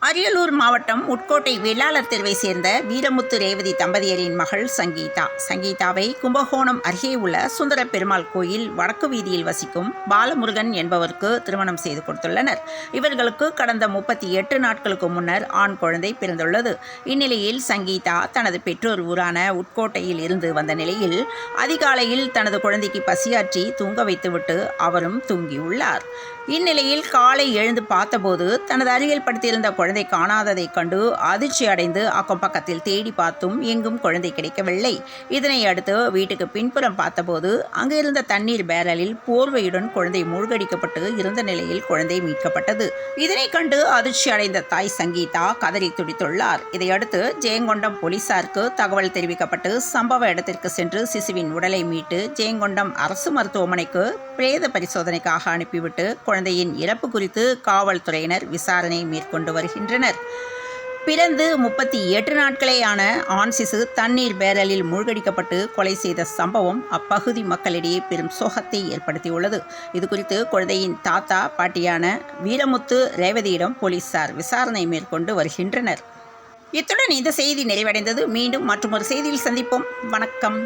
அரியலூர் மாவட்டம் உட்கோட்டை வேளாளர் தெருவை சேர்ந்த வீரமுத்து ரேவதி தம்பதியரின் மகள் சங்கீதா. சங்கீதாவை கும்பகோணம் அருகே உள்ள சுந்தர பெருமாள் கோயில் வடக்கு வீதியில் வசிக்கும் பாலமுருகன் என்பவருக்கு திருமணம் செய்து கொடுத்துள்ளனர். இவர்களுக்கு கடந்த 38 நாட்களுக்கு முன்னர் ஆண் குழந்தை பிறந்துள்ளது. இந்நிலையில் சங்கீதா தனது பெற்றோர் ஊரான உட்கோட்டையில் இருந்து வந்த நிலையில் அதிகாலையில் தனது குழந்தைக்கு பசியாற்றி தூங்க வைத்துவிட்டு அவரும் தூங்கியுள்ளார். இந்நிலையில் காலை எழுந்து பார்த்தபோது தனது அருகில் படுத்திருந்த குழந்தை காணாததைக் கண்டு அதிர்ச்சி அடைந்து அக்கம் பக்கத்தில் தேடி பார்த்தும் எங்கும் குழந்தை கிடைக்கவில்லை. இதனை அடுத்து வீட்டுக்கு பின்புறம் பார்த்தபோது அங்கு இருந்த தண்ணீர் பேரலில் போர்வையுடன் குழந்தை மூழ்கடிக்கப்பட்டு இருந்த நிலையில் குழந்தை மீட்கப்பட்டது. இதனை கண்டு அதிர்ச்சி அடைந்த தாய் சங்கீதா கதறி துடித்துள்ளார். இதையடுத்து ஜெயங்கொண்டம் போலீசாருக்கு தகவல் தெரிவிக்கப்பட்டு சம்பவ இடத்திற்கு சென்று சிசுவின் உடலை மீட்டு ஜெயங்கொண்டம் அரசு மருத்துவமனைக்கு பிரேத பரிசோதனைக்காக அனுப்பிவிட்டு குழந்தையின் இறப்பு குறித்து காவல்துறையினர் விசாரணை மேற்கொண்டு வருகின்றனர். பிறந்து 38 நாட்களே ஆன ஆண் சிசு தண்ணீர் பேரலில் மூழ்கடிக்கப்பட்டு கொலை செய்த சம்பவம் அப்பகுதி மக்களிடையே பெரும் சோகத்தை ஏற்படுத்தியுள்ளது. இதுகுறித்து குழந்தையின் தாத்தா பாட்டியான வீரமுத்து ரேவதியிடம் போலீசார் விசாரணை மேற்கொண்டு வருகின்றனர். இத்துடன் இந்த செய்தி நிறைவடைந்தது. மீண்டும் மற்றொரு செய்தியில் சந்திப்போம். வணக்கம்.